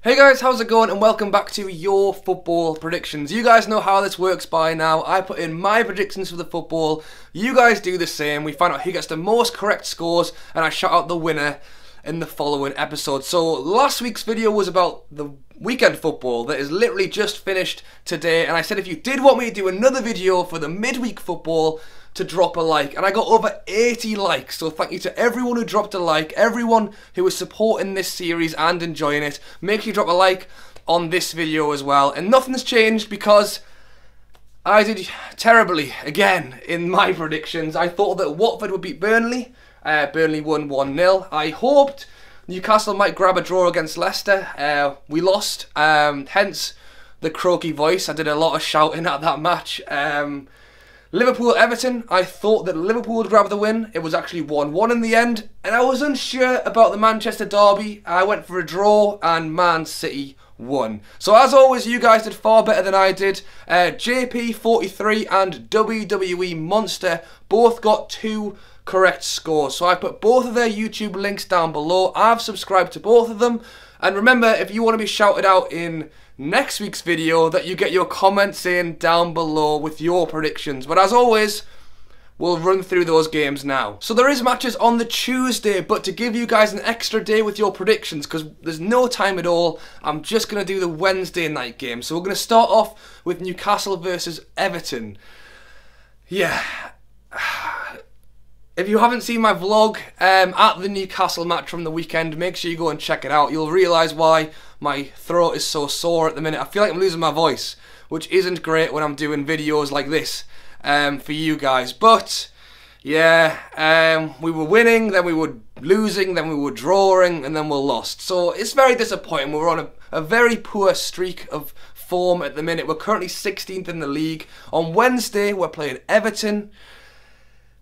Hey guys, how's it going and welcome back to your football predictions. You guys know how this works by now. I put in my predictions for the football, you guys do the same, we find out who gets the most correct scores and I shout out the winner in the following episode. So last week's video was about the weekend football that is literally just finished today, and I said if you did want me to do another video for the midweek football, to drop a like, and I got over 80 likes, so thank you to everyone who dropped a like, everyone who is supporting this series and enjoying it. Make sure you drop a like on this video as well, and nothing's changed because I did terribly again in my predictions. I thought that Watford would beat Burnley. Burnley won 1-0. I hoped Newcastle might grab a draw against Leicester. We lost, hence the croaky voice. I did a lot of shouting at that match. Liverpool-Everton, I thought that Liverpool would grab the win. It was actually 1-1 in the end, and I was unsure about the Manchester derby. I went for a draw, and Man City won. So as always, you guys did far better than I did. JP43 and WWE Monster both got 2 correct scores. So I put both of their YouTube links down below. I've subscribed to both of them. And remember, if you want to be shouted out in next week's video, that you get your comments in down below with your predictions. But as always, we'll run through those games now. So there is matches on the Tuesday, but to give you guys an extra day with your predictions, because there's no time at all, I'm just going to do the Wednesday night game. So we're going to start off with Newcastle versus Everton. Yeah. If you haven't seen my vlog at the Newcastle match from the weekend, make sure you go and check it out. You'll realise why my throat is so sore at the minute. I feel like I'm losing my voice, which isn't great when I'm doing videos like this for you guys. But, yeah, we were winning, then we were losing, then we were drawing, and then we lost. So it's very disappointing. We're on a very poor streak of form at the minute. We're currently 16th in the league. On Wednesday, we're playing Everton.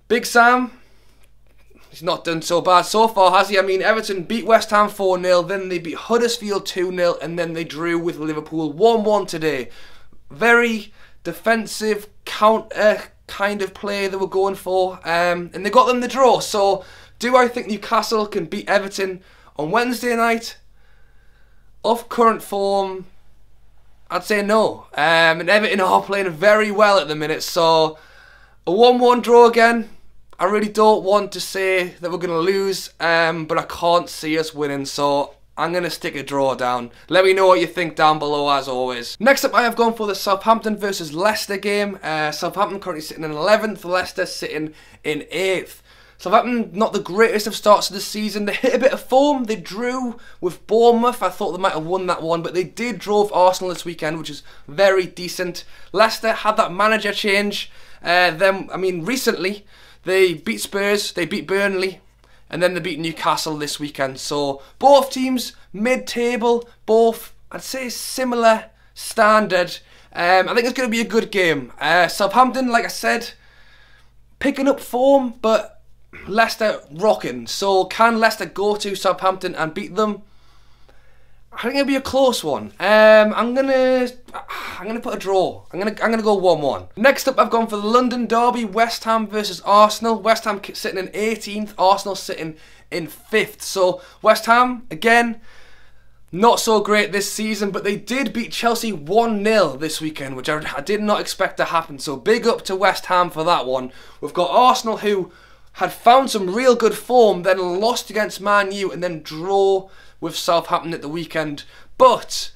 Big Sam, he's not done so bad so far, has he? I mean, Everton beat West Ham 4-0, then they beat Huddersfield 2-0, and then they drew with Liverpool 1-1 today. Very defensive, counter kind of play they were going for, and they got them the draw. So, do I think Newcastle can beat Everton on Wednesday night? Off current form, I'd say no. And Everton are playing very well at the minute, so a 1-1 draw again. I really don't want to say that we're going to lose, but I can't see us winning, so I'm going to stick a draw down. Let me know what you think down below, as always. Next up, I have gone for the Southampton versus Leicester game. Southampton currently sitting in 11th, Leicester sitting in 8th. Southampton, not the greatest of starts to the season. They hit a bit of form. They drew with Bournemouth. I thought they might have won that one, but they did draw with Arsenal this weekend, which is very decent. Leicester had that manager change. Recently, they beat Spurs, they beat Burnley, and then they beat Newcastle this weekend. So, both teams, mid-table, both, I'd say, similar standard. I think it's going to be a good game. Southampton, like I said, picking up form, but Leicester rocking. So, can Leicester go to Southampton and beat them? I think it'll be a close one. I'm gonna put a draw. I'm gonna go 1-1. Next up, I've gone for the London derby, West Ham versus Arsenal. West Ham sitting in 18th, Arsenal sitting in 5th. So West Ham again, not so great this season, but they did beat Chelsea 1-0 this weekend, which I did not expect to happen. So big up to West Ham for that one. We've got Arsenal, who had found some real good form, then lost against Man U, and then draw with Southampton at the weekend. But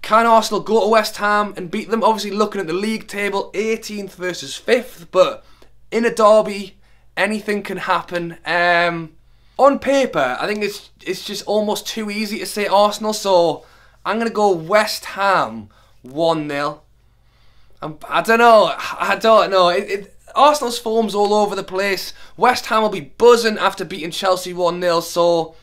can Arsenal go to West Ham and beat them? Obviously, looking at the league table, 18th versus 5th, but in a derby, anything can happen. On paper, I think it's just almost too easy to say Arsenal, so I'm going to go West Ham 1-0. I don't know. Arsenal's form's all over the place. West Ham will be buzzing after beating Chelsea 1-0, so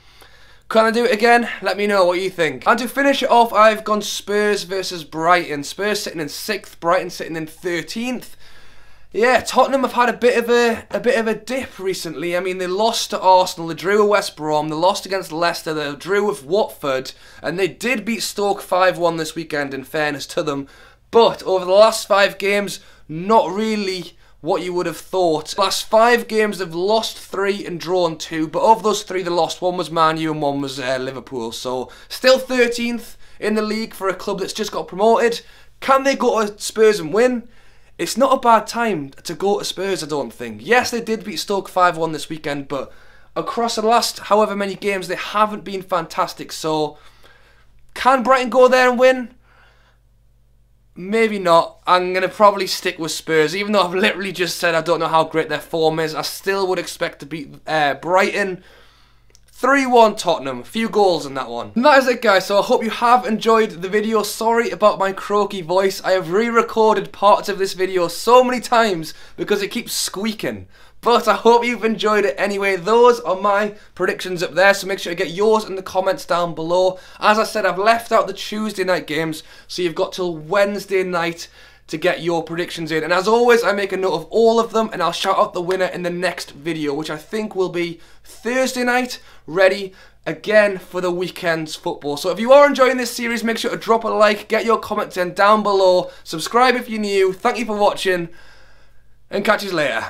can I do it again? Let me know what you think. And to finish it off, I've gone Spurs versus Brighton. Spurs sitting in 6th, Brighton sitting in 13th. Yeah, Tottenham have had a bit of a dip recently. I mean, they lost to Arsenal, they drew with West Brom, they lost against Leicester, they drew with Watford, and they did beat Stoke 5-1 this weekend, in fairness to them. But over the last 5 games, not really what you would have thought. Last 5 games they've lost 3 and drawn 2, but of those 3 they lost, one was Man U and one was Liverpool. So still 13th in the league for a club that's just got promoted. Can they go to Spurs and win? It's not a bad time to go to Spurs, I don't think. Yes, they did beat Stoke 5-1 this weekend, but across the last however many games, they haven't been fantastic. So, can Brighton go there and win? Maybe not. I'm going to probably stick with Spurs. Even though I've literally just said I don't know how great their form is, I still would expect to beat Brighton. 3-1 Tottenham. A few goals in that one. And that is it, guys. So I hope you have enjoyed the video. Sorry about my croaky voice. I have re-recorded parts of this video so many times because it keeps squeaking. But I hope you've enjoyed it anyway. Those are my predictions up there, so make sure to get yours in the comments down below. As I said, I've left out the Tuesday night games, so you've got till Wednesday night to get your predictions in. And as always, I make a note of all of them, and I'll shout out the winner in the next video, which I think will be Thursday night, ready again for the weekend's football. So if you are enjoying this series, make sure to drop a like, get your comments in down below, subscribe if you're new, thank you for watching, and catch you later.